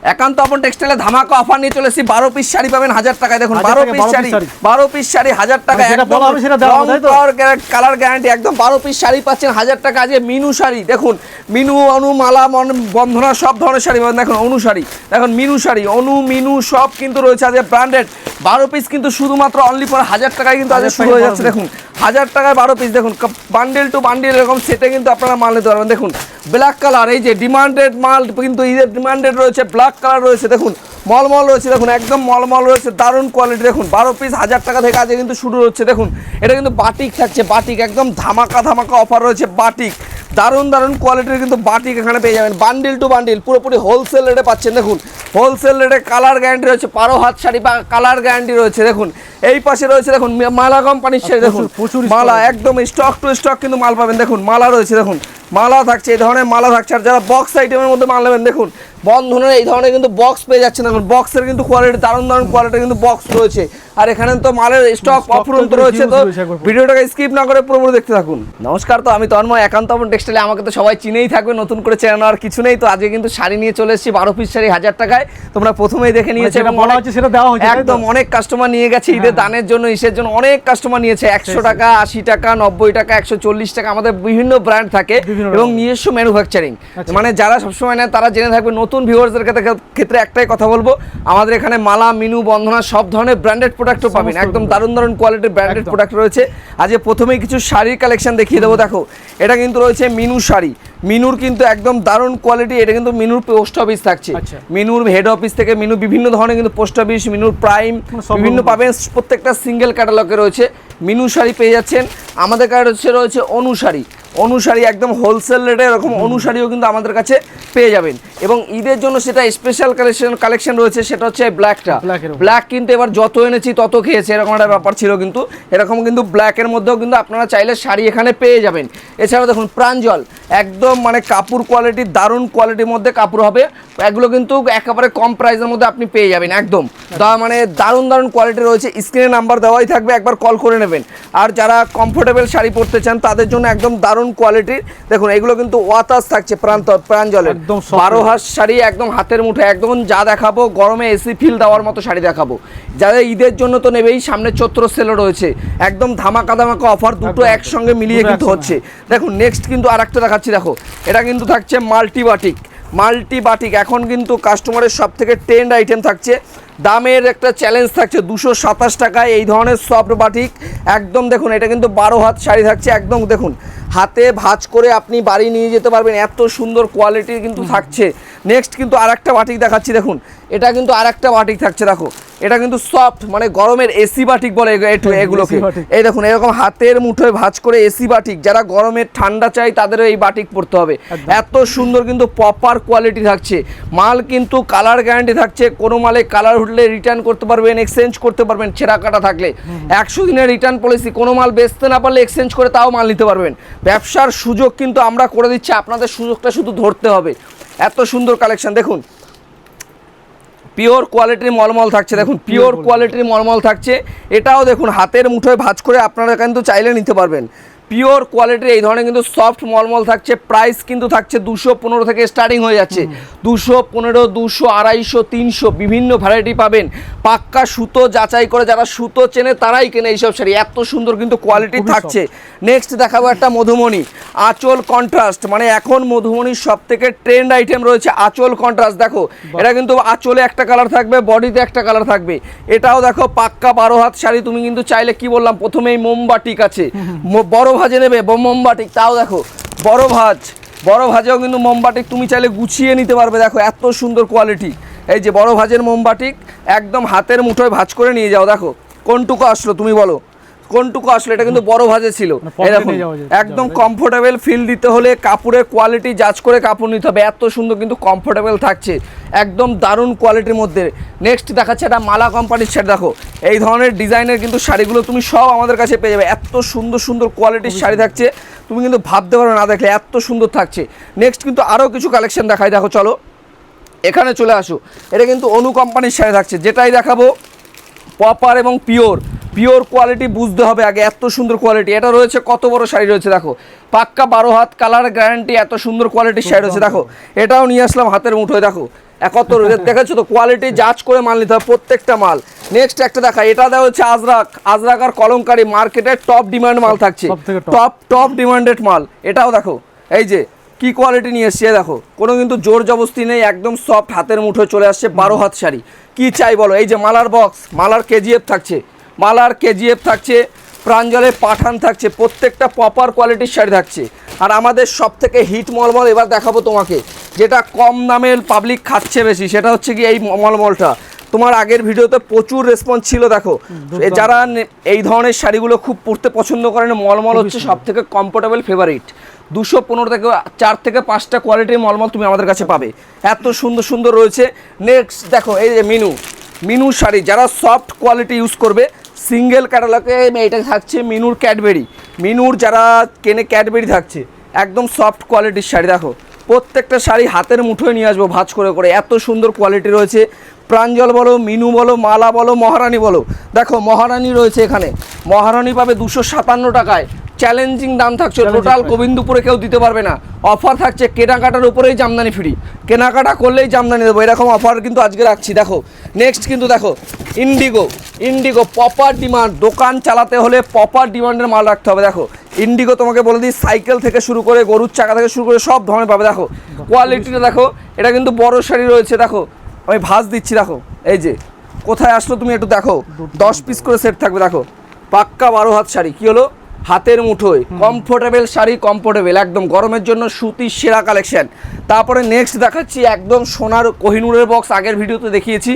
একান্ত আপন টেক্সটাইলে ধামাকা অফার নিয়ে চলেছি 12 পিস শাড়ি পাবেন 1000 টাকায়। দেখুন 12 পিস শাড়ি 1000 টাকা, কালার গ্যারান্টি একদম। 12 পিস শাড়ি পাচ্ছেন 1000 টাকা। আজকে মিনু শাড়ি দেখুন, মিনু অনু মালা বন্ধনা সব ধরনের শাড়ি পাবেন। দেখুন অনু শাড়ি, দেখুন মিনু শাড়ি, অনু মিনু সব কিন্তু রয়েছে আজকে ব্র্যান্ডেড। 12 পিস কিন্তু শুধুমাত্র অনলি ফর 1000 টাকায় কিন্তু আজকে শুরু হয়ে যাচ্ছে। দেখুন 1000 টাকায় 12 পিস। দেখুন বান্ডেল টু বান্ডেল এরকম সেটে কিন্তু আপনারা মাল নিতে পারবেন। দেখুন ব্ল্যাক কালার, এই যে ডিমান্ডেড মাল কিন্তু ঈদের ডিমান্ডেড রয়েছে, ব্ল্যাক কালার রয়েছে। দেখুন মলমল রয়েছে, দেখুন একদম মলমল রয়েছে, দারুণ কোয়ালিটি। দেখুন 12 পিস 1000 টাকা থেকে আজকে কিন্তু শুরু হচ্ছে। দেখুন এটা কিন্তু বাটিক থাকছে, বাটিক একদম ধামাকা ধামাকা অফার রয়েছে। বাটিক দারুণ দারুণ কোয়ালিটির কিন্তু বাটিক এখানে পেয়ে যাবেন। বান্ডিল টু বান্ডিল পুরোপুরি হোলসেল রেটে পাচ্ছেন। দেখুন হোলসেল রেটে কালার গ্যারান্টি রয়েছে, 12 হাত শাড়ি বা কালার গ্যারান্টি রয়েছে। দেখুন এই পাশে রয়েছে দেখুন মালা কোম্পানির শাড়ি। দেখুন মালা একদম স্টক টু স্টক কিন্তু মাল পাবেন। দেখুন মালা রয়েছে, দেখুন মালা থাকছে, এই ধরনের মালা থাকছে। আর যারা বক্স আইটেমের মধ্যে মাল নেবেন, দেখুন বন্ধনের এই ধরনের কিন্তু বক্স পেয়ে যাচ্ছেন। দেখুন বক্সের কিন্তু কোয়ালিটি দারুণ দারুণ কোয়ালিটির কিন্তু বক্স রয়েছে। আর এখানে তো মালের স্টক অফুরন্ত রয়েছে, তো ভিডিওটাকে স্কিপ না করে পুরোপুরি দেখতে থাকুন। নমস্কার, তো আমি তন্ময়, একান্ত আপন টেক্সটাইলে আমাকে তো সবাই চিনেই থাকবে, নতুন করে চেনানো আর কিছু নেই। তো আজকে কিন্তু শাড়ি নিয়ে চলে এসেছি 12 পিস শাড়ি 1000 টাকায়। তোমরা প্রথমেই দেখে নিয়েছো এবং একদম অনেক কাস্টমার নিয়ে গেছে ঈদের দানের জন্য, ইসের জন্য অনেক কাস্টমার নিয়েছে। 100 টাকা, 80 টাকা, 90 টাকা, 140 টাকা, আমাদের বিভিন্ন ব্র্যান্ড থাকে এবং নিজস্ব ম্যানুফ্যাকচারিং। মানে যারা সবসময় নেয় তারা জেনে থাকবে। নতুন ভিউয়ার্সদের ক্ষেত্রে একটাই কথা বলবো, আমাদের এখানে মালা, মিনু, বন্ধনা সব ধরনের ব্র্যান্ডেড প্রোডাক্টও পাবেন। একদম দারুণ দারুণ কোয়ালিটির ব্র্যান্ডেড প্রোডাক্ট রয়েছে। আজকে প্রথমেই কিছু শাড়ির কালেকশন দেখিয়ে দেবো। দেখো এটা কিন্তু রয়েছে মিনু শাড়ি। মিনুর কিন্তু একদম দারুণ কোয়ালিটি। এটা কিন্তু মিনুর পোস্ট অফিস থাকছে, মিনুর হেড অফিস থেকে মিনু বিভিন্ন ধরনের কিন্তু পোস্ট অফিস, মিনুর প্রাইম বিভিন্ন পাবেন। প্রত্যেকটা সিঙ্গেল ক্যাটালগে রয়েছে মিনু শাড়ি পেয়ে যাচ্ছেন। আমাদের কাছে রয়েছে অনু শাড়ি, অনু শাড়ি একদম হোলসেল রেটে এরকম অনু শাড়িও কিন্তু আমাদের কাছে পেয়ে যাবেন। এবং ঈদের জন্য সেটা স্পেশাল কালেকশন রয়েছে, সেটা হচ্ছে ব্ল্যাকটা। ব্ল্যাক কিন্তু এবার যত এনেছি তত খেয়েছে, এরকম একটা ব্যাপার ছিল। কিন্তু এরকম কিন্তু ব্ল্যাকের মধ্যেও কিন্তু আপনারা চাইলে শাড়ি এখানে পেয়ে যাবেন। এছাড়াও দেখুন প্রাঞ্জল, একদম মানে কাপড় কোয়ালিটি দারুণ কোয়ালিটির মধ্যে কাপড় হবে। এগুলো কিন্তু একেবারে কম প্রাইসের মধ্যে আপনি পেয়ে যাবেন। একদম মানে দারুণ দারুণ কোয়ালিটি রয়েছে। স্ক্রিনে নাম্বার দেওয়াই থাকবে, একবার কল করে নেবেন। আর যারা কমফোর্টেবল শাড়ি পরতে চান তাদের জন্য একদম দারুণ কোয়ালিটির। দেখুন এগুলো কিন্তু ওয়াতাস থাকছে প্রাঞ্জলের 12 হাত শাড়ি, একদম হাতের মুঠে। একদম যা দেখাবো গরমে এসি ফিল দেওয়ার মতো শাড়ি দেখাবো। যাদের ঈদের জন্য তো নেবেই, সামনে চৈত্র সেলও রয়েছে, একদম ধামাকা ধামাকা অফার, দুটো একসঙ্গে মিলিয়ে কিন্তু হচ্ছে। দেখুন নেক্সট কিন্তু আর একটা দেখাচ্ছি। দেখো এটা কিন্তু থাকছে মাল্টি বাটিক। মাল্টি বাটিক এখন কিন্তু কাস্টমারের সব থেকে ট্রেন্ড আইটেম থাকছে। দামের একটা চ্যালেঞ্জ থাকছে 227 টাকায় এই ধরনের সফট বাটিক। একদম দেখুন এটা কিন্তু 12 হাত শাড়ি থাকছে। একদম দেখুন হাতে ভাঁজ করে আপনি বাড়ি নিয়ে যেতে পারবেন, এত সুন্দর কোয়ালিটির কিন্তু থাকছে। নেক্সট কিন্তু আর একটা বাটিক দেখাচ্ছি। দেখুন এটা কিন্তু আর একটা বাটিক থাকছে। দেখো এটা কিন্তু সফট, মানে গরমের এসি বাটিক বলে এগুলোকে। এই দেখুন এরকম হাতের মুঠোয় ভাঁজ করে এসি বাটিক। যারা গরমের ঠান্ডা চাই তাদেরও এই বাটিক পরতে হবে। এত সুন্দর কিন্তু প্রপার কোয়ালিটি থাকছে। মাল কিন্তু কালার গ্যারান্টি থাকছে। কোনো মালে কালার উঠলে রিটার্ন করতে পারবেন, এক্সচেঞ্জ করতে পারবেন। ছেঁড়া কাটা থাকলে 100 দিনের রিটার্ন পলিসি। কোনো মাল বেচতে না পারলে এক্সচেঞ্জ করে তাও মাল নিতে পারবেন। ব্যবসার সুযোগ কিন্তু আমরা করে দিচ্ছি, আপনাদের সুযোগটা শুধু ধরতে হবে। এত সুন্দর কালেকশন। দেখুন পিওর কোয়ালিটির মলমল থাকছে। দেখুন পিওর কোয়ালিটির মলমল থাকছে। এটাও দেখুন হাতের মুঠোয় ভাঁজ করে আপনারা কিন্তু চাইলে নিতে পারবেন। পিওর কোয়ালিটির এই ধরনের কিন্তু সফট মলমল থাকছে। প্রাইস কিন্তু থাকছে 215 থেকে স্টার্টিং হয়ে যাচ্ছে। 215, 200, 250, 300 বিভিন্ন ভ্যারাইটি পাবেন। পাক্কা সুতো যাচাই করে, যারা সুতো চেনে তারাই কেনে এইসব শাড়ি। এত সুন্দর কিন্তু কোয়ালিটি থাকছে। নেক্সট দেখাবো একটা মধুমণি আঁচল কন্ট্রাস্ট। মানে এখন মধুমণির সব থেকে ট্রেন্ড আইটেম রয়েছে আঁচল কন্ট্রাস্ট। দেখো এটা কিন্তু আঁচলে একটা কালার থাকবে, বডিতে একটা কালার থাকবে। এটাও দেখো পাক্কা 12 হাত শাড়ি। তুমি কিন্তু চাইলে কি বললাম প্রথমেই মোমবাটিক আছে, বড় ভাজে নেবে মোমবাটিক, তাও দেখো বড় ভাজেও কিন্তু মোমবাটিক তুমি চাইলে গুছিয়ে নিতে পারবে। দেখো এত সুন্দর কোয়ালিটি। এই যে বড় ভাজের মোমবাটিক, একদম হাতের মুঠোয় ভাঁজ করে নিয়ে যাও। দেখো কোনটুকু আসলো তুমি বলো, কোনটুকু আসলো? এটা কিন্তু বড় ভাজে ছিল। এরকম একদম কমফোর্টেবল ফিল দিতে হলে কাপড়ের কোয়ালিটি যাচ করে কাপড় নিতে হবে। এত সুন্দর কিন্তু কমফোর্টেবল থাকছে, একদম দারুণ কোয়ালিটির মধ্যে। নেক্সট দেখাচ্ছে এটা মালা কোম্পানির শাড়ি। দেখো এই ধরনের ডিজাইনের কিন্তু শাড়িগুলো তুমি সব আমাদের কাছে পেয়ে যাবে। এত সুন্দর সুন্দর কোয়ালিটির শাড়ি থাকছে, তুমি কিন্তু ভাবতে পারো না দেখলে এত সুন্দর থাকছে। নেক্সট কিন্তু আরও কিছু কালেকশন দেখাই। দেখো চলো এখানে চলে আসো। এটা কিন্তু অনু কোম্পানির শাড়ি থাকছে। যেটাই দেখাবো প্রপার এবং পিওর কোয়ালিটি বুঝতে হবে আগে। এত সুন্দর কোয়ালিটি। এটা রয়েছে কত বড় শাড়ি রয়েছে দেখো, পাক্কা 12 হাত কালার গ্যারান্টি। এত সুন্দর কোয়ালিটির শাড়ি রয়েছে। দেখো এটাও নিয়ে আসলাম হাতের মুঠোয়। দেখো 71 দেখাচ্ছ তো, কোয়ালিটি জাজ করে মাল নিতে হবে প্রত্যেকটা মাল। নেক্সট একটা দেখা, এটা দেওয়া হচ্ছে আজরাক আর কলমকারী, মার্কেটের টপ ডিমান্ড মাল থাকছে, টপ ডিমান্ডেড মাল। এটাও দেখো এই যে কি কোয়ালিটি নিয়ে এসছে, দেখো কোনো কিন্তু জোর জবস্তি নেই, একদম সফট হাতের মুঠোয় চলে আসছে 12 হাত শাড়ি। কি চাই বলো, এই যে মালার বক্স, মালার কেজিএফ থাকছে, প্রাঞ্জলের পাঠান থাকছে, প্রত্যেকটা প্রপার কোয়ালিটির শাড়ি থাকছে। আর আমাদের সব থেকে হিট মলমল এবার দেখাবো তোমাকে, যেটা কম দামের পাবলিক খাচ্ছে বেশি, সেটা হচ্ছে কি এই মলমলটা। তোমার আগের ভিডিওতে প্রচুর রেসপন্স ছিল, দেখো যারা এই ধরনের শাড়িগুলো খুব পরতে পছন্দ করেন, মলমল হচ্ছে সব থেকে কমফোর্টেবল ফেভারিট। 215 থেকে 4 থেকে 5টা কোয়ালিটির মলমল তুমি আমাদের কাছে পাবে, এত সুন্দর সুন্দর রয়েছে। নেক্সট দেখো এই যে মিনু শাড়ি, যারা সফট কোয়ালিটি ইউজ করবে, সিঙ্গেল ক্যাটালগে এটা থাকছে মিনুর ক্যাডবেরি, মিনুর যারা কেনে ক্যাডবেরি থাকছে, একদম সফট কোয়ালিটির শাড়ি। দেখো প্রত্যেকটা শাড়ি হাতের মুঠোয় নিয়ে আসবো ভাঁজ করে করে, এত সুন্দর কোয়ালিটি রয়েছে। প্রাঞ্জল বলো, মিনু বলো, মালা বলো, মহারানী বলো, দেখো মহারানী রয়েছে এখানে, মহারানী পাবে 257 টাকায়, চ্যালেঞ্জিং দাম থাকছে, টোটাল গোবিন্দপুরে কেউ দিতে পারবে না। অফার থাকছে কেনাকাটার উপরেই জামদানি ফ্রি, কেনাকাটা করলেই জামদানি দেবো, এরকম অফার কিন্তু আজকে রাখছি। দেখো নেক্সট কিন্তু দেখো ইন্ডিগো প্রপার ডিমান্ড, দোকান চালাতে হলে প্রপার ডিমান্ডের মাল রাখতে হবে। দেখো ইন্ডিগো তোমাকে বলে দিই, সাইকেল থেকে শুরু করে গরুর চাকা থেকে শুরু করে সব ধরনের পাবে। দেখো কোয়ালিটিটা দেখো, এটা কিন্তু বড় শাড়ি রয়েছে, দেখো আমি ভাঁজ দিচ্ছি, দেখো এই যে কোথায় আসলো তুমি একটু দেখো, 10 পিস করে সেট থাকবে। দেখো পাক্কা 12 হাত শাড়ি, কি হলো হাতের মুঠোয়, কমফোর্টেবল শাড়ি, কমফোর্টেবল একদম, গরমের জন্য সুতির সেরা কালেকশন। তারপরে নেক্সট দেখাচ্ছি একদম সোনার কোহিনুরের বক্স, আগের ভিডিওতে দেখিয়েছি,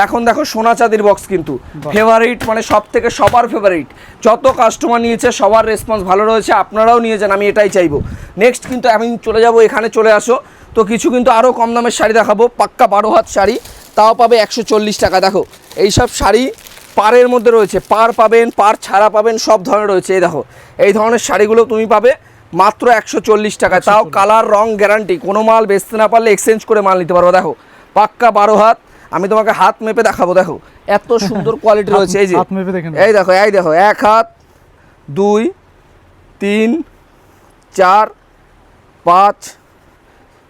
এখন দেখো সোনা চাঁদির বক্স, কিন্তু ফেভারিট, মানে সব থেকে সবার ফেভারিট, যত কাস্টমার নিয়েছে সবার রেসপন্স ভালো রয়েছে, আপনারাও নিয়ে যান, আমি এটাই চাইবো। নেক্সট কিন্তু আমি চলে যাব, এখানে চলে আসো, তো কিছু কিন্তু আরও কম দামের শাড়ি দেখাবো, পাক্কা 12 হাত শাড়ি, তাও পাবে 140 টাকা। দেখো এইসব শাড়ি পাড়ের মধ্যে রয়েছে, পাড় পাবেন, পাড় ছাড়া পাবেন, সব ধরনের রয়েছে। এই দেখো এই ধরনের শাড়িগুলো তুমি পাবে মাত্র 140 টাকায়, তাও কালার রং গ্যারান্টি, কোনো মাল বেচতে না পারলে এক্সচেঞ্জ করে মাল নিতে পারবো। দেখো পাক্কা 12 হাত, আমি তোমাকে হাত মেপে দেখাবো, দেখো এত সুন্দর কোয়ালিটি রয়েছে। এই যে এই দেখো 1 হাত, 2, 3, 4, 5,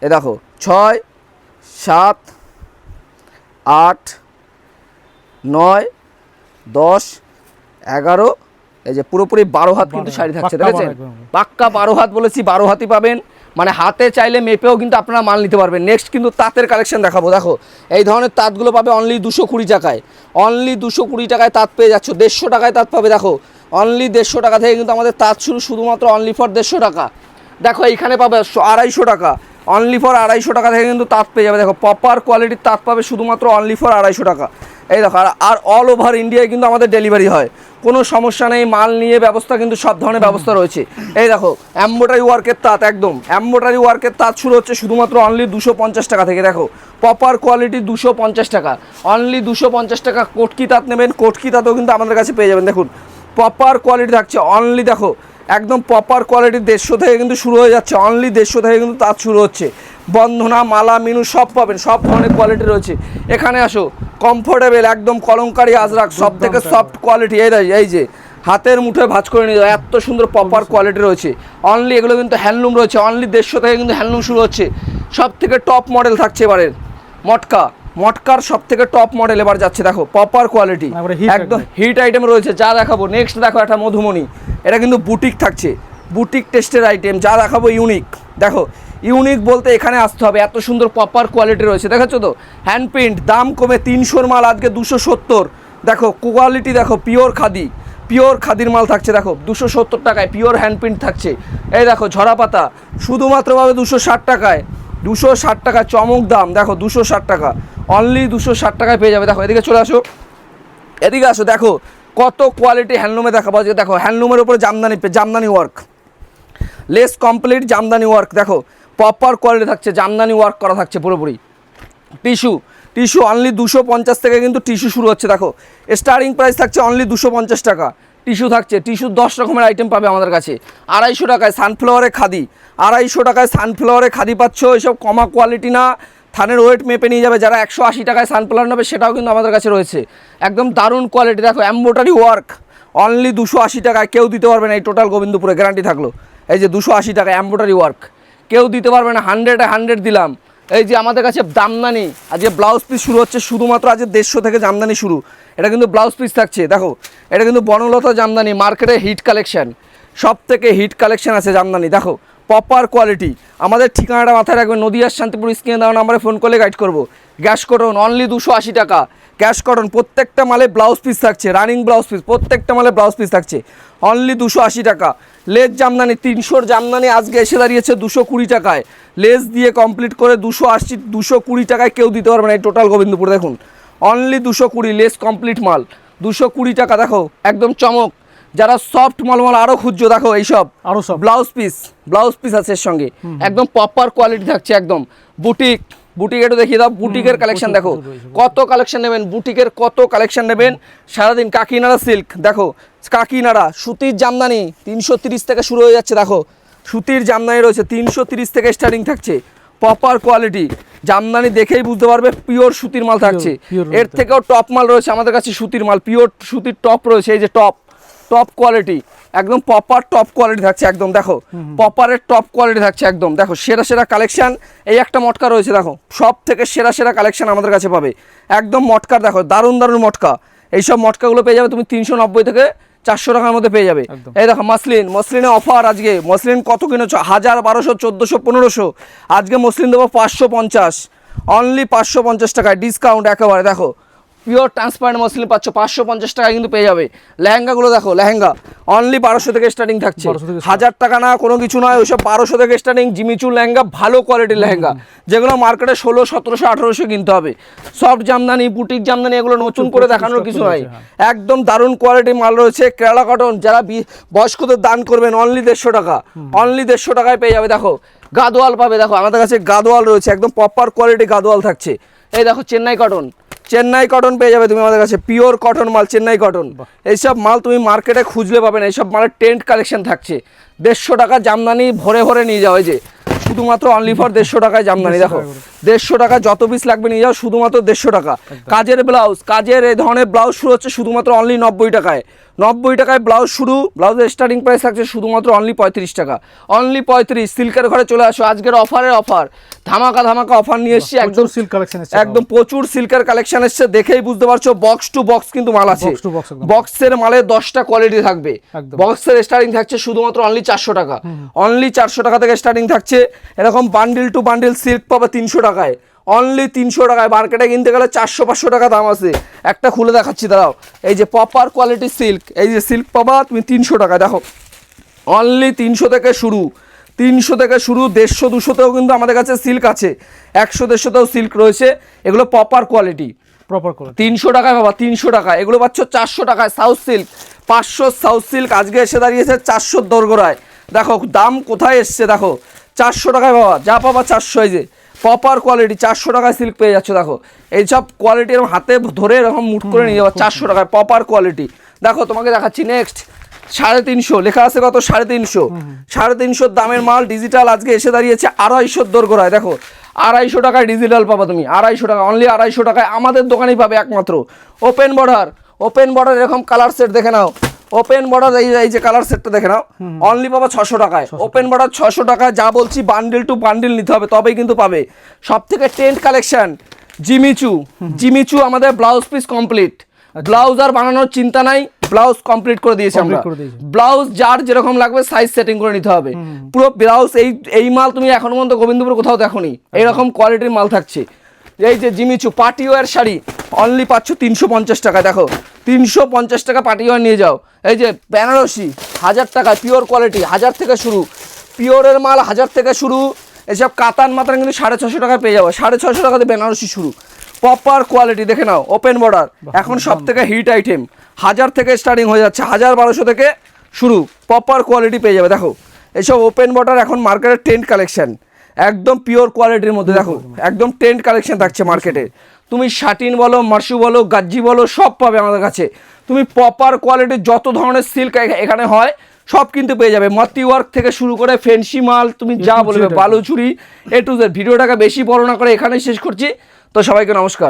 এ দেখো 6, 7, 8, 9, 10, 11, এই যে পুরোপুরি 12 হাত কিন্তু শাড়ি থাকছে, দেখেছেন পাক্কা 12 হাত বলেছি, 12 হাতই পাবেন, মানে হাতে চাইলে মেপেও কিন্তু আপনারা মাল নিতে পারবেন। নেক্সট কিন্তু তাঁতের কালেকশন দেখাবো, দেখো এই ধরনের তাঁতগুলো পাবে অনলি 220 টাকায়, অনলি 220 টাকায় তাঁত পেয়ে যাচ্ছ, 150 টাকায় তাঁত পাবে। দেখো অনলি 150 টাকা থেকে কিন্তু আমাদের তাঁত শুরু, শুধুমাত্র অনলি ফর 150 টাকা। দেখো এইখানে পাবে 250 টাকা, অনলি ফর 250 টাকা থেকে কিন্তু তাঁত পেয়ে যাবে। দেখো প্রপার কোয়ালিটির তাঁত পাবে শুধুমাত্র অনলি ফর 250 টাকা। এই দেখো আর অল ওভার ইন্ডিয়ায় কিন্তু আমাদের ডেলিভারি হয়, কোনো সমস্যা নেই, মাল নিয়ে ব্যবস্থা কিন্তু সব ধরনের ব্যবস্থা রয়েছে। এই দেখো এমব্রয়ডারি ওয়ার্কের তাঁত, একদম এমব্রয়ডারি ওয়ার্কের তাঁত শুরু হচ্ছে শুধুমাত্র অনলি 250 টাকা থেকে। দেখো প্রপার কোয়ালিটি 250 টাকা, অনলি 250 টাকা। কোটকি তাঁত নেবেন, কোটকি তাঁতও কিন্তু আমাদের কাছে পেয়ে যাবেন। দেখুন প্রপার কোয়ালিটি থাকছে অনলি, দেখো একদম প্রপার কোয়ালিটি 150 থেকে কিন্তু শুরু হয়ে যাচ্ছে, অনলি 150 থেকে কিন্তু তাঁত শুরু হচ্ছে। বন্ধনা, মালা, মিনু সব পাবেন, সব ধরনের কোয়ালিটি রয়েছে। এখানে আসো, কমফোর্টেবল একদম কলমকারী, আজরাক সব থেকে সফট কোয়ালিটি, এই যে হাতের মুঠোয় ভাঁজ করে নিয়ে যাও, এত সুন্দর প্রপার কোয়ালিটি রয়েছে। অনলি এগুলো কিন্তু হ্যান্ডলুম রয়েছে, অনলি 150 থেকে কিন্তু হ্যান্ডলুম শুরু হচ্ছে। সব থেকে টপ মডেল থাকছে এবারের মটকার সব থেকে টপ মডেল এবার যাচ্ছে। দেখো প্রপার কোয়ালিটি, একদম হিট আইটেম রয়েছে, যা দেখাবো। নেক্সট দেখো একটা মধুমণি, এটা কিন্তু বুটিক থাকছে, বুটিক টেস্টের আইটেম, যা দেখাবো ইউনিক। দেখো ইউনিক বলতে এখানে আসতে হবে, এত সুন্দর প্রপার কোয়ালিটি রয়েছে, দেখেছো তো হ্যান্ড প্রিন্ট, দাম কমে 300-র মাল আজকে 270। দেখো কোয়ালিটি, দেখো পিওর খাদির মাল থাকছে, দেখো 270 টাকায় পিওর হ্যান্ড প্রিন্ট থাকছে। এই দেখো ঝরা পাতা শুধুমাত্র পাবে 260 টাকায়, 260 টাকা চমক দাম। দেখো 260 টাকা, অনলি 260 টাকায় পেয়ে যাবে। দেখো এদিকে চলে আসো, এদিকে আসো, দেখো কত কোয়ালিটি হ্যান্ডলুমে দেখাবো আজকে। দেখো হ্যান্ডলুমের উপরে Jamdani work, less complete Jamdani work, দেখো প্রপার কোয়ালিটি থাকছে, জামদানি ওয়ার্ক করা থাকছে পুরোপুরি। টিস্যু অনলি 250 থেকে কিন্তু টিস্যু শুরু হচ্ছে। দেখো স্টার্টিং প্রাইস থাকছে অনলি 250 টাকা। টিস্যু থাকছে, টিস্যু 10 রকমের আইটেম পাবে আমাদের কাছে। 250 টাকায় সানফ্লাওয়ারে খাদি, 250 টাকায় সানফ্লাওয়ারে খাদি পাচ্ছ। এইসব কমা কোয়ালিটি না, থানের ওয়েট মেপে নিয়ে যাবে। যারা 180 টাকায় সানফ্লাওয়ার নেবে সেটাও কিন্তু আমাদের কাছে রয়েছে, একদম দারুণ কোয়ালিটি। দেখো এমব্রয়ডারি ওয়ার্ক অনলি 280 টাকায়, কেউ দিতে পারবে না এই টোটাল গোবিন্দপুরে, গ্যারান্টি থাকলো। এই যে 280 টাকা এমব্রয়ডারি ওয়ার্ক, কেউ দিতে পারবে না। 100-এ 100 দিলাম, এই যে আমাদের কাছে জামদানি, আজকে ব্লাউজ পিস শুরু হচ্ছে শুধুমাত্র আজকে 150 থেকে জামদানি শুরু। এটা কিন্তু ব্লাউজ পিস থাকছে, দেখো এটা কিন্তু বনলতা জামদানি, মার্কেটে হিট কালেকশন, সব থেকে হিট কালেকশন আছে জামদানি। দেখো প্রপার কোয়ালিটি। আমাদের ঠিকানাটা মাথায় রাখবেন, নদিয়ার শান্তিপুর, স্ক্রিনে দেওয়া নাম্বারে ফোন করলে গাইড করবো। গ্যাস কটন অনলি 280 টাকা, ক্যাশ কটন, প্রত্যেকটা মালে ব্লাউজ পিস থাকছে, রানিং ব্লাউজ পিস, প্রত্যেকটা মালে ব্লাউজ পিস থাকছে অনলি 280 টাকা। লেস জামদানি 300 জামদানি আজকে এসে দাঁড়িয়েছে 220 টাকায়, লেস দিয়ে কমপ্লিট করে 280 220 টাকায় কেউ দিতে পারবে না এই টোটাল গোবিন্দপুর। দেখুন অনলি 220, লেস কমপ্লিট মাল 220 টাকা। দেখো একদম চমক। যারা সফট মাল আরো খুঁজছো, দেখো এইসব আরো সব ব্লাউজ পিস আছে এর সঙ্গে, একদম প্রপার কোয়ালিটি থাকছে একদম। বুটিক একটু দেখিয়ে দাও, বুটিকের কালেকশন দেখো কত কালেকশন নেবেন, বুটিকের কত কালেকশন নেবেন সারাদিন। কাকিনাড়া সিল্ক দেখো, কাকিনাড়া সুতির জামদানি 330 থেকে শুরু হয়ে যাচ্ছে। দেখো সুতির জামদানি রয়েছে 330 থেকে স্টার্টিং থাকছে, প্রপার কোয়ালিটি। জামদানি দেখেই বুঝতে পারবে পিওর সুতির মাল থাকছে। এর থেকেও টপ মাল রয়েছে আমাদের কাছে, সুতির মাল, পিওর সুতির টপ রয়েছে। এই যে টপ কোয়ালিটি, একদম প্রপার টপ কোয়ালিটি থাকছে একদম। দেখো প্রপারের টপ কোয়ালিটি থাকছে একদম। দেখো সেরা কালেকশন। এই একটা মটকা রয়েছে, দেখো সব থেকে সেরা কালেকশন আমাদের কাছে পাবে একদম। মটকার দেখো দারুণ মটকা, এইসব মটকাগুলো পেয়ে যাবে তুমি 390 থেকে 400 টাকার মধ্যে পেয়ে যাবে। এই দেখো মসলিনে অফার আজকে। মসলিন কত কিনেছো? 1000, 1200, 1400, 1500। আজকে মসলিন দেবো 550, অনলি 550 টাকায়, ডিসকাউন্ট একেবারে। দেখো পিওর ট্রান্সপারেন্ট মসলিন পাচ্ছ 550 টাকায় কিন্তু পেয়ে যাবে। লেহেঙ্গাগুলো দেখো, লেহেঙ্গা অনলি 1200 থেকে স্টার্টিং থাকছে, 1000 টাকা না, কোনো কিছু নয়, ওইসব 1200 থেকে স্টার্টিং জিমিচু লেহেঙ্গা, ভালো কোয়ালিটির লেহেঙ্গা, যেগুলো মার্কেটে 1600, 1700, 1800 কিনতে হবে। সফট জামদানি, বুটিক জামদানি, এগুলো নতুন করে দেখানোর কিছু নয়, একদম দারুণ কোয়ালিটির মাল রয়েছে। কেরালা কটন, যারা বয়স্কদের দান করবেন অনলি 150 টাকা, অনলি 150 টাকায় পেয়ে যাবে। দেখো গাদোয়াল পাবে, দেখো আমাদের কাছে গাদোয়াল রয়েছে, একদম প্রপার কোয়ালিটি গাদোয়াল থাকছে। এই দেখো চেন্নাই কটন পেয়ে যাবে তুমি আমাদের কাছে, পিওর কটন মাল, চেন্নাই কটন। এইসব মাল তুমি মার্কেটে খুঁজলে পাবে না, এইসব মালের টেন্ট কালেকশন থাকছে। 150 টাকা জামদানি ভরে নিয়ে যাও। এই যে শুধুমাত্র অনলি ফর 150 টাকায় জামদানি। দেখো 150 টাকা, যত পিস লাগবে নিয়ে যাও, শুধুমাত্র 150 টাকা। কাজের ব্লাউজ, কাজের এই ধরনের ব্লাউজ শুরু হচ্ছে শুধুমাত্র অনলি 90 টাকায়। 90 টাকায় ব্লাউজ শুরু, ব্লাউজের স্টার্টিং প্রাইস থাকছে শুধুমাত্র অনলি 35 টাকা, অনলি 35। সিল্কের ঘরে চলে আসো, আজকের অফার ধামাকা অফার নিয়ে এসেছি একদম। সিল্ক কালেকশন একদম প্রচুর সিল্কের কালেকশন এসছে, দেখেই বুঝতে পারছো। বক্স টু বক্স কিন্তু মাল আছে, বক্সের মালে 10টা কোয়ালিটি থাকবে। বক্সের স্টার্টিং থাকছে শুধুমাত্র অনলি 400 টাকা, অনলি 400 টাকা থেকে স্টার্টিং থাকছে। এরকম বান্ডিল টু বান্ডিল সিল্ক পাবে 300 টাকায়, অনলি 300 টাকায়। মার্কেটে কিনতে গেলে 400-500 টাকা দাম আছে। একটা খুলে দেখাচ্ছি দাঁড়াও, এই যে প্রপার কোয়ালিটি সিল্ক, এই যে সিল্ক পাবা তুমি 300 টাকায়। দেখো অনলি 300 থেকে শুরু, 300 থেকে শুরু। 150, 200তেও কিন্তু আমাদের কাছে সিল্ক আছে, 100, 150তেও সিল্ক রয়েছে। এগুলো প্রপার কোয়ালিটি, 300 টাকায় পাবা, 300 টাকা। এগুলো পাচ্ছ 400 টাকায়। সাউথ সিল্ক 500, সাউথ সিল্ক আজকে এসে দাঁড়িয়েছে 400 দোরগোড়ায়। দেখো দাম কোথায় এসছে, দেখো 400 টাকায় পাবা, যা পাবা 400। এই যে প্রপার কোয়ালিটি 400 টাকায় সিল্ক পেয়ে যাচ্ছ। দেখো এইসব কোয়ালিটি এরকম হাতে ধরে এরকম মুট করে নিয়ে যাবো 400 টাকায়, প্রপার কোয়ালিটি। দেখো তোমাকে দেখাচ্ছি নেক্সট 350 লেখা আছে, কত 350, 350 দামের মাল ডিজিটাল আজকে এসে দাঁড়িয়েছে 250 দোরগোড়ায়। দেখো 250 টাকায় ডিজিটাল পাবা তুমি, 250 টাকা, অনলি 250 টাকায় আমাদের দোকানেই পাবে একমাত্র। ওপেন বর্ডার এরকম কালার সেট দেখে নাও, ওপেন বর্ডার এই যে কালার সেটটা দেখে নাও, অনলি পাবা 600 টাকায়। ওপেন বর্ডার 600 টাকায়, যা বলছি বান্ডিল টু বান্ডিল নিতে হবে তবেই কিন্তু পাবে। সব থেকে টেন্ট কালেকশন জিমিচু আমাদের ব্লাউজ পিস কমপ্লিট, ব্লাউজ আর বানানোর চিন্তা নাই, ব্লাউজ কমপ্লিট করে দিয়েছি আমরা। ব্লাউজ যার যেরকম লাগবে সাইজ সেটিং করে নিতে হবে পুরো ব্লাউজ। এই মাল তুমি এখনো পর্যন্ত গোবিন্দপুরে কোথাও দেখোনি, এইরকম কোয়ালিটির মাল থাকছে। এই যে Jimmy Choo party wear sari only পাচ্ছ 350 টাকা। দেখো 350 টাকা পার্টি ওয়্যার নিয়ে যাও। এই যে বেনারসি 1000 টাকা, পিওর কোয়ালিটি 1000 থেকে শুরু, পিওরের মাল 1000 থেকে শুরু। এসব কাতান মাত্রা কিন্তু 650 টাকায় পেয়ে যাবো, 650 টাকাতে বেনারসি শুরু, প্রপার কোয়ালিটি দেখে নাও। ওপেন বর্ডার এখন সব থেকে হিট আইটেম, 1000 থেকে স্টার্টিং হয়ে যাচ্ছে, 1000-1200 থেকে শুরু, প্রপার কোয়ালিটি পেয়ে যাবে। দেখো এইসব ওপেন বর্ডার এখন মার্কেটের টেন্ট কালেকশন, একদম পিওর কোয়ালিটির মধ্যে। দেখো একদম টেন্ট কালেকশন থাকছে মার্কেটে। তুমি শাটিন বলো, মার্শু বলো, গাজ্জি বলো, সব পাবে আমাদের কাছে। তুমি প্রপার কোয়ালিটির যত ধরনের সিল্ক এখানে হয় সব কিন্তু পেয়ে যাবে। মতি ওয়ার্ক থেকে শুরু করে ফেন্সি মাল, তুমি যা বলবে, বালুচুরি, A to Z। ভিডিওটাকে বেশি বড় না করে এখানেই শেষ করছি। তো সবাইকে নমস্কার।